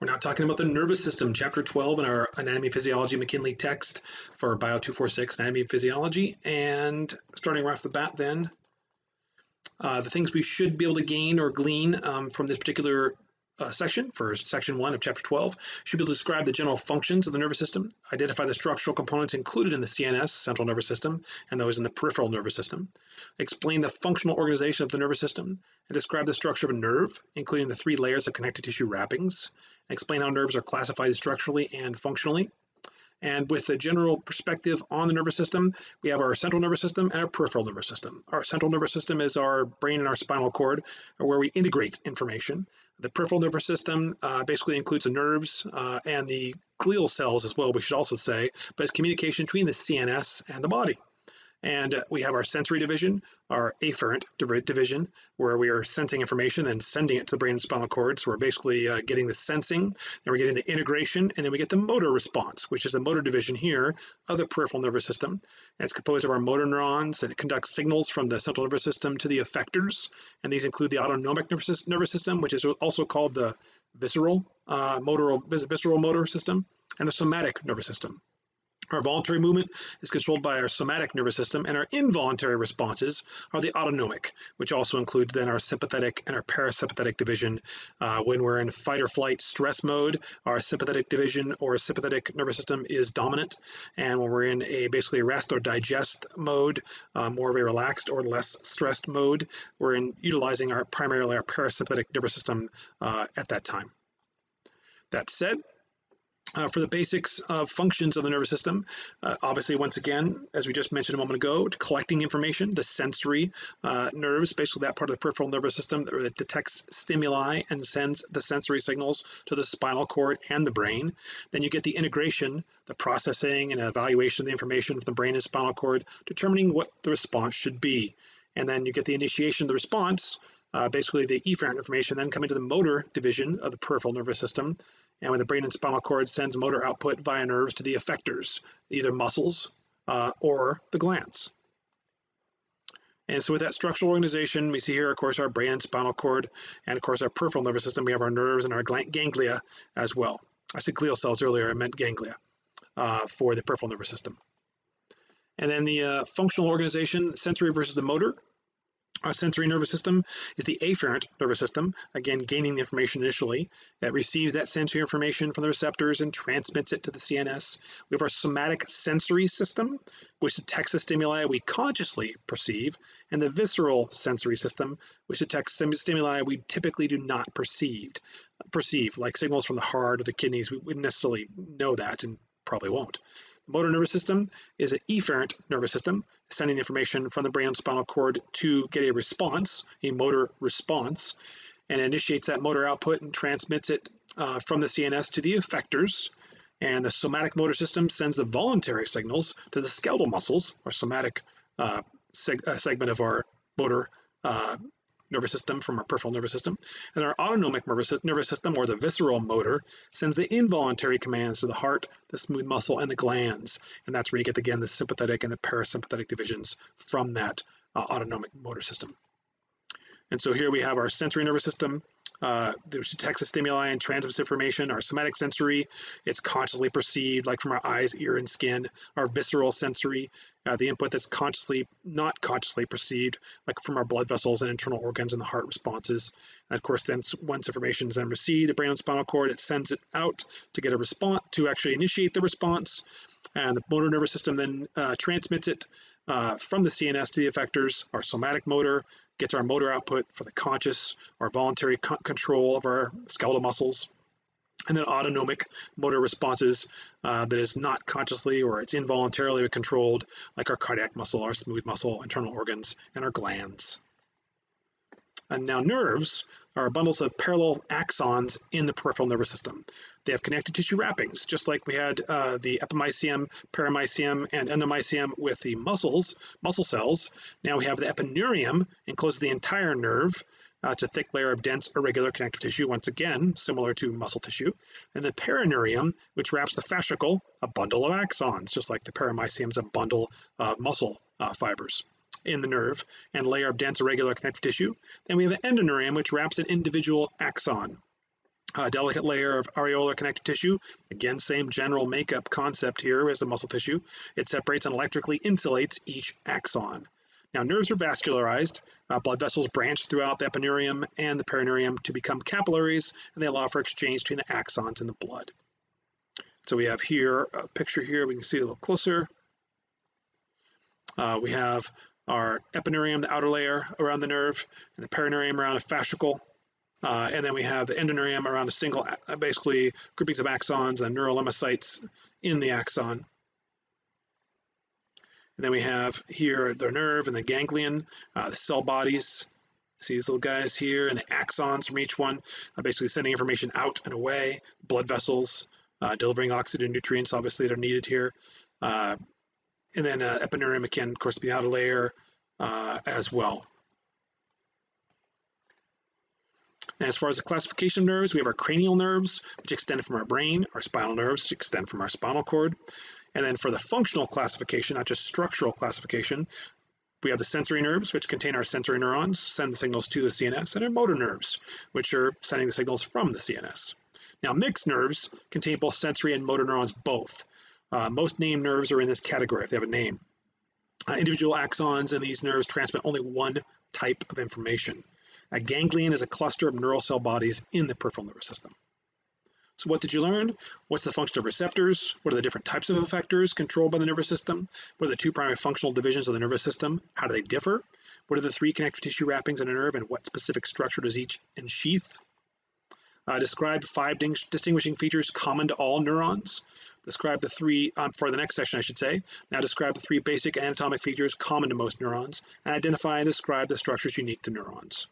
We're now talking about the nervous system, chapter 12 in our Anatomy Physiology McKinley text for Bio 246, Anatomy and Physiology. And starting right off the bat then, the things we should be able to gain or glean from this particular section, for section 1 of chapter 12, should be able to describe the general functions of the nervous system, identify the structural components included in the CNS, central nervous system, and those in the peripheral nervous system, explain the functional organization of the nervous system, and describe the structure of a nerve, including the 3 layers of connective tissue wrappings, and explain how nerves are classified structurally and functionally. And with a general perspective on the nervous system, we have our central nervous system and our peripheral nervous system. Our central nervous system is our brain and our spinal cord, where we integrate information. The peripheral nervous system basically includes the nerves and the glial cells as well, we should also say, but it's communication between the CNS and the body. And we have our sensory division, our afferent division, where we are sensing information and sending it to the brain and spinal cord. So we're basically getting the sensing, then we're getting the integration, and then we get the motor response, which is the motor division here of the peripheral nervous system. And it's composed of our motor neurons, and it conducts signals from the central nervous system to the effectors. And these include the autonomic nervous system, which is also called the visceral motor system, and the somatic nervous system. Our voluntary movement is controlled by our somatic nervous system, and our involuntary responses are the autonomic, which also includes then our sympathetic and our parasympathetic division. When we're in fight or flight stress mode, our sympathetic division or sympathetic nervous system is dominant, and when we're in basically rest or digest mode, more of a relaxed or less stressed mode, we're utilizing primarily our parasympathetic nervous system at that time. That said, for the basics of functions of the nervous system, obviously, once again, as we just mentioned a moment ago, collecting information, the sensory nerves, basically that part of the peripheral nervous system that detects stimuli and sends the sensory signals to the spinal cord and the brain. Then you get the integration, the processing and evaluation of the information from the brain and spinal cord, determining what the response should be. And then you get the initiation of the response, basically the efferent information, then coming to the motor division of the peripheral nervous system. And when the brain and spinal cord sends motor output via nerves to the effectors, either muscles or the glands. And so with that structural organization, we see here, of course, our brain and spinal cord, and of course, our peripheral nervous system. We have our nerves and our ganglia as well. I said glial cells earlier, I meant ganglia for the peripheral nervous system. And then the functional organization, sensory versus the motor. Our sensory nervous system is the afferent nervous system, again, gaining the information initially. That receives that sensory information from the receptors and transmits it to the CNS. We have our somatic sensory system, which detects the stimuli we consciously perceive, and the visceral sensory system, which detects stimuli we typically do not perceive, like signals from the heart or the kidneys. We wouldn't necessarily know that and probably won't. The motor nervous system is an efferent nervous system, sending information from the brain and spinal cord to get a response, a motor response, and initiates that motor output and transmits it from the CNS to the effectors. And the somatic motor system sends the voluntary signals to the skeletal muscles, our somatic segment of our motor nervous system from our peripheral nervous system. And our autonomic nervous system, or the visceral motor, sends the involuntary commands to the heart, the smooth muscle, and the glands. And that's where you get, again, the sympathetic and the parasympathetic divisions from that autonomic motor system. And so here we have our sensory nervous system, which detects the stimuli and transmits information. Our somatic sensory, it's consciously perceived, like from our eyes, ear, and skin. Our visceral sensory, the input that's not consciously perceived, like from our blood vessels and internal organs and the heart responses. And of course, then once information is then received, the brain and spinal cord, it sends it out to get a response, to actually initiate the response. And the motor nervous system then transmits it from the CNS to the effectors. Our somatic motor gets our motor output for the conscious or voluntary control of our skeletal muscles. And then autonomic motor responses that is not consciously or it's involuntarily controlled, like our cardiac muscle, our smooth muscle, internal organs, and our glands. And now nerves are bundles of parallel axons in the peripheral nervous system. They have connective tissue wrappings, just like we had the epimysium, paramysium, and endomysium with the muscle cells. Now we have the epineurium, encloses the entire nerve. It's a thick layer of dense, irregular connective tissue, once again, similar to muscle tissue. And the perineurium, which wraps the fascicle, a bundle of axons, just like the paramysium is a bundle of muscle fibers in the nerve, and layer of dense, irregular connective tissue. Then we have the endoneurium, which wraps an individual axon. A delicate layer of areolar connective tissue. Again, same general makeup concept here as the muscle tissue. It separates and electrically insulates each axon. Now, nerves are vascularized. Blood vessels branch throughout the epineurium and the perineurium to become capillaries, and they allow for exchange between the axons in the blood. So we have here a picture here. We can see a little closer. We have our epineurium, the outer layer around the nerve, and the perineurium around a fascicle. And then we have the endoneurium around a single, basically groupings of axons and neurolemmacytes in the axon. And then we have here the nerve and the ganglion, the cell bodies. See these little guys here, and the axons from each one, basically sending information out and away. Blood vessels, delivering oxygen and nutrients, obviously, that are needed here. And then epineurium, again, of course, the outer layer as well. And as far as the classification of nerves, we have our cranial nerves, which extend from our brain, our spinal nerves, which extend from our spinal cord. And then for the functional classification, not just structural classification, we have the sensory nerves, which contain our sensory neurons, send the signals to the CNS, and our motor nerves, which are sending the signals from the CNS. Now, mixed nerves contain both sensory and motor neurons both. Most named nerves are in this category if they have a name. Individual axons in these nerves transmit only one type of information. A ganglion is a cluster of neural cell bodies in the peripheral nervous system. So what did you learn? What's the function of receptors? What are the different types of effectors controlled by the nervous system? What are the two primary functional divisions of the nervous system? How do they differ? What are the three connective tissue wrappings in a nerve, and what specific structure does each ensheath? Describe 5 distinguishing features common to all neurons. Describe the 3, for the next section I should say, now describe the 3 basic anatomic features common to most neurons, and identify and describe the structures unique to neurons.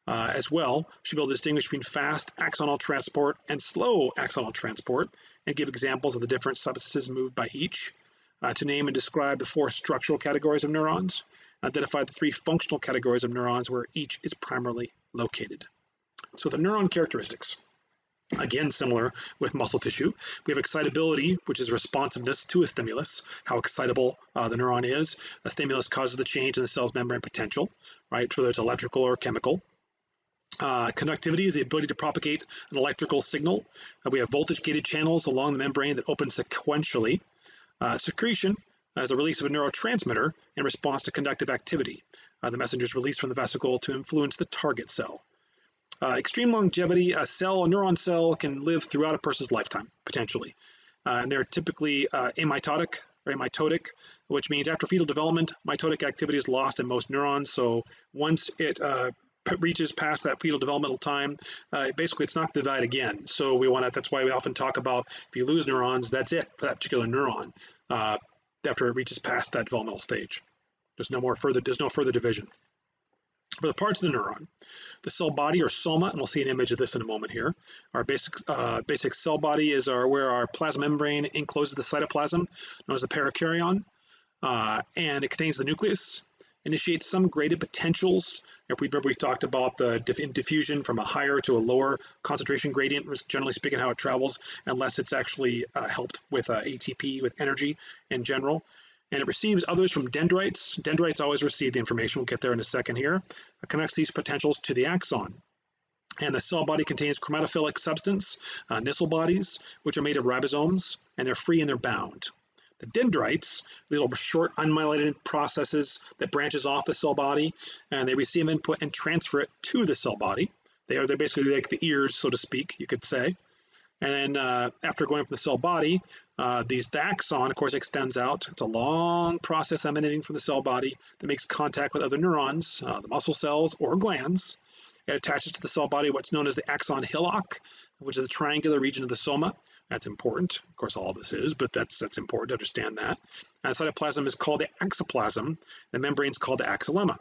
As well, you should be able to distinguish between fast axonal transport and slow axonal transport, and give examples of the different substances moved by each. To name and describe the 4 structural categories of neurons. Identify the 3 functional categories of neurons where each is primarily located. So the neuron characteristics. Again, similar with muscle tissue. We have excitability, which is responsiveness to a stimulus, how excitable the neuron is. A stimulus causes the change in the cell's membrane potential, right, whether it's electrical or chemical. Conductivity is the ability to propagate an electrical signal. We have voltage-gated channels along the membrane that open sequentially. Secretion is a release of a neurotransmitter in response to conductive activity. The messenger is released from the vesicle to influence the target cell. Extreme longevity, a neuron cell can live throughout a person's lifetime, potentially. And they're typically amitotic, which means after fetal development, mitotic activity is lost in most neurons. So once it reaches past that fetal developmental time, basically it's not divided again. So that's why we often talk about if you lose neurons, that's it for that particular neuron after it reaches past that developmental stage. There's no further division. For the parts of the neuron, the cell body or soma, and we'll see an image of this in a moment here. Our basic cell body is where our plasma membrane encloses the cytoplasm, known as the perikaryon, and it contains the nucleus, initiates some graded potentials. If we remember, we talked about the diffusion from a higher to a lower concentration gradient, generally speaking, how it travels, unless it's actually helped with ATP, with energy in general. And it receives others from dendrites. Dendrites always receive the information. We'll get there in a second here. It connects these potentials to the axon. And the cell body contains chromatophilic substance, Nissl bodies, which are made of ribosomes, and they're free and they're bound. The dendrites, little short unmyelinated processes that branches off the cell body, and they receive input and transfer it to the cell body. They're basically like the ears, so to speak, you could say. And then after going from the cell body, the axon, of course, extends out. It's a long process emanating from the cell body that makes contact with other neurons, the muscle cells or glands. It attaches to the cell body what's known as the axon hillock, which is the triangular region of the soma. That's important. Of course, all of this is, but that's important to understand that. And the cytoplasm is called the axoplasm. The membrane is called the axolemma.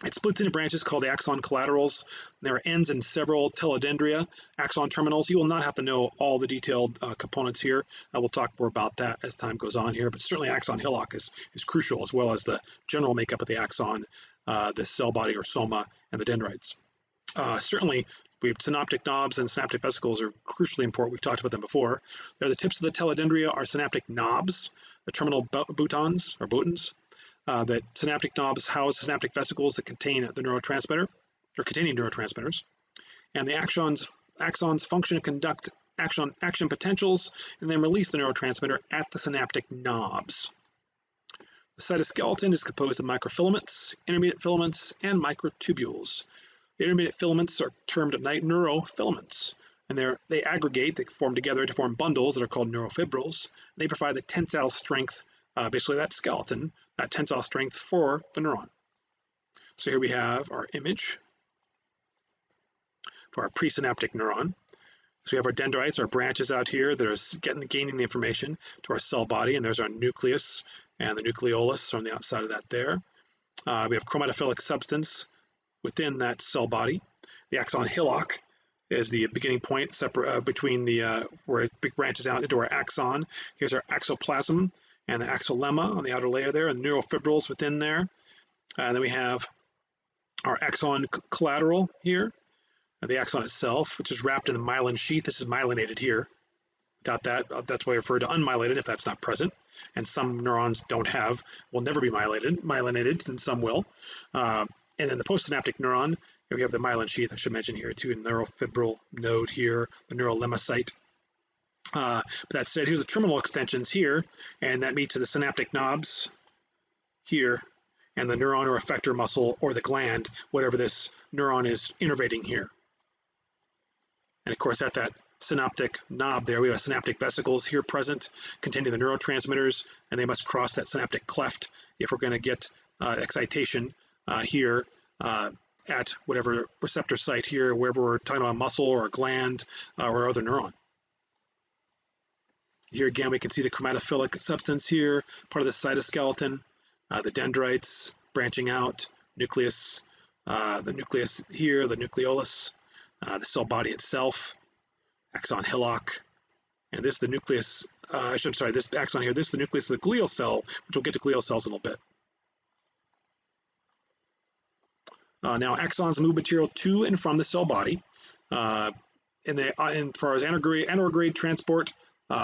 It splits into branches called the axon collaterals. There are ends in several telodendria, axon terminals. You will not have to know all the detailed components here. We'll talk more about that as time goes on here, but certainly axon hillock is crucial, as well as the general makeup of the axon, the cell body or soma, and the dendrites. Certainly, we have synaptic knobs and synaptic vesicles are crucially important. We've talked about them before. They're the tips of the telodendria are synaptic knobs, the terminal boutons. That synaptic knobs house synaptic vesicles that contain the neurotransmitter, or containing neurotransmitters. And the axons axons function and conduct action potentials, and then release the neurotransmitter at the synaptic knobs. The cytoskeleton is composed of microfilaments, intermediate filaments, and microtubules. The intermediate filaments are termed neurofilaments, and they aggregate, they form together to form bundles that are called neurofibrils. They provide the tensile strength, basically that skeleton, that tensile strength for the neuron. So here we have our image for our presynaptic neuron. So we have our dendrites, our branches out here that are gaining the information to our cell body, and there's our nucleus and the nucleolus on the outside of that there. We have chromatophilic substance within that cell body. The axon hillock is the beginning point between where it branches out into our axon. Here's our axoplasm and the axolemma on the outer layer there, and the neurofibrils within there. And then we have our axon collateral here, the axon itself, which is wrapped in the myelin sheath. This is myelinated here. Without that, that's why I refer to unmyelinated if that's not present. And some neurons will never be myelinated, and some will. And then the postsynaptic neuron, here we have the myelin sheath, I should mention here too, and neurofibril node here, the neurolemma site. But that said, here's the terminal extensions here, and that meets to the synaptic knobs here, and the neuron or effector muscle or the gland, whatever this neuron is innervating here. And of course, at that synaptic knob there, we have synaptic vesicles here present containing the neurotransmitters, and they must cross that synaptic cleft if we're going to get excitation here at whatever receptor site here, wherever we're talking about a muscle or a gland or other neuron. Here again, we can see the chromatophilic substance here, part of the cytoskeleton, the dendrites branching out, nucleus, the nucleus here, the nucleolus, the cell body itself, axon hillock, and this is the nucleus, this axon here, this is the nucleus of the glial cell, which we'll get to glial cells in a little bit. Now axons move material to and from the cell body, and for as anterograde transport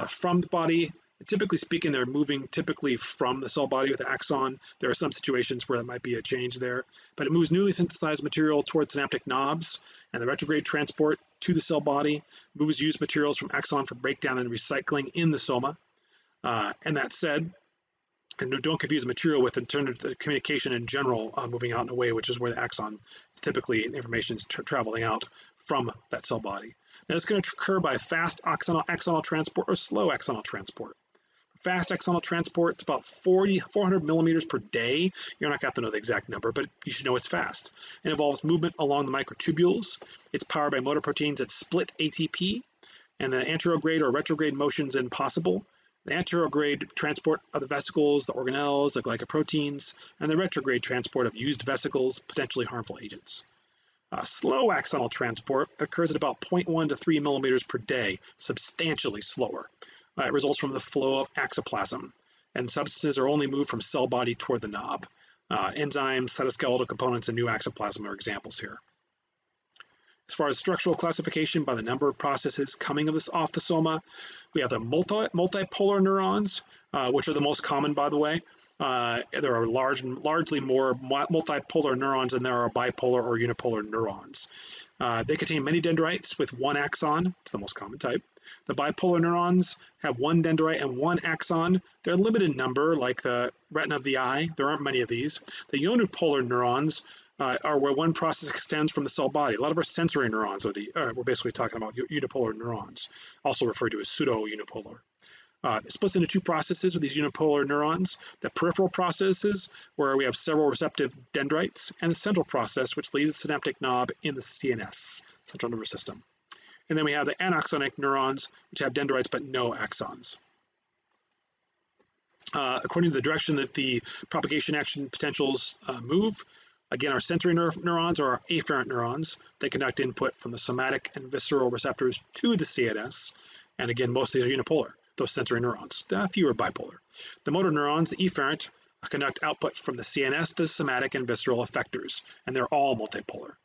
from the body, typically speaking, they're moving typically from the cell body with the axon. There are some situations where there might be a change there, but it moves newly synthesized material towards synaptic knobs, and the retrograde transport to the cell body moves used materials from axon for breakdown and recycling in the soma. And that said, and don't confuse material with the communication in general moving out and away, which is where the axon is typically information is traveling out from that cell body. Now it's going to occur by fast axonal transport or slow axonal transport. Fast axonal transport, it's about 400 millimeters per day. You're not going to have to know the exact number, but you should know it's fast. It involves movement along the microtubules. It's powered by motor proteins that split ATP, and the anterograde or retrograde motion is impossible. The anterograde transport of the vesicles, the organelles, the glycoproteins, and the retrograde transport of used vesicles, potentially harmful agents. Slow axonal transport occurs at about 0.1 to 3 millimeters per day, substantially slower. It results from the flow of axoplasm, and substances are only moved from cell body toward the knob. Enzymes, cytoskeletal components, and new axoplasm are examples here. As far as structural classification by the number of processes coming off the soma, we have the multipolar neurons, which are the most common, by the way. There are largely more multipolar neurons than there are bipolar or unipolar neurons. They contain many dendrites with one axon. It's the most common type. The bipolar neurons have one dendrite and one axon. They're a limited number, like the retina of the eye. There aren't many of these. The unipolar neurons are where one process extends from the cell body. A lot of our sensory neurons we're basically talking about unipolar neurons, also referred to as pseudo-unipolar. It splits into two processes with these unipolar neurons: the peripheral processes, where we have several receptive dendrites, and the central process, which leads the synaptic knob in the CNS, central nervous system. And then we have the anaxonic neurons, which have dendrites but no axons. According to the direction that the propagation action potentials move, again, our sensory neurons are our afferent neurons. They conduct input from the somatic and visceral receptors to the CNS. And again, most of these are unipolar, those sensory neurons. A few are bipolar. The motor neurons, the efferent, conduct output from the CNS to the somatic and visceral effectors, and they're all multipolar.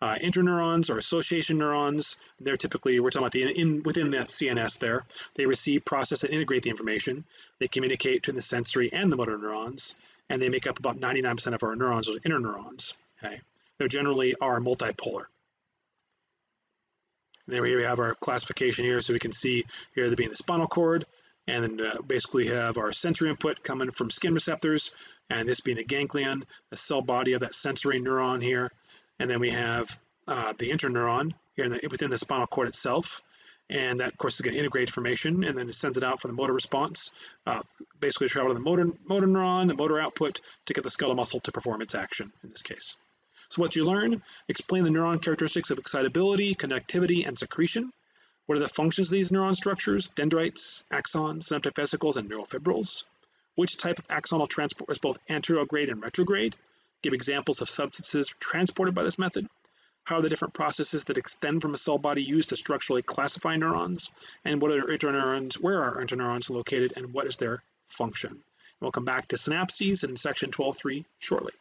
Interneurons or association neurons, they're typically, we're talking about within that CNS there. They receive, process, and integrate the information. They communicate to the sensory and the motor neurons, and they make up about 99% of our neurons, those interneurons. Okay? They generally are multipolar. And then here we have our classification here, so we can see here there being the spinal cord, and then basically have our sensory input coming from skin receptors, and this being a ganglion, the cell body of that sensory neuron here, and then we have the interneuron here within the spinal cord itself, and that of course is going to integrate information, and then it sends it out for the motor response, basically travel to the motor neuron, the motor output to get the skeletal muscle to perform its action in this case. So what you learn, explain the neuron characteristics of excitability, conductivity, and secretion. What are the functions of these neuron structures? Dendrites, axons, synaptic vesicles, and neurofibrils. Which type of axonal transport is both anterograde and retrograde? Give examples of substances transported by this method. How are the different processes that extend from a cell body used to structurally classify neurons? And what are interneurons, where are interneurons located, and what is their function? We'll come back to synapses in section 12.3 shortly.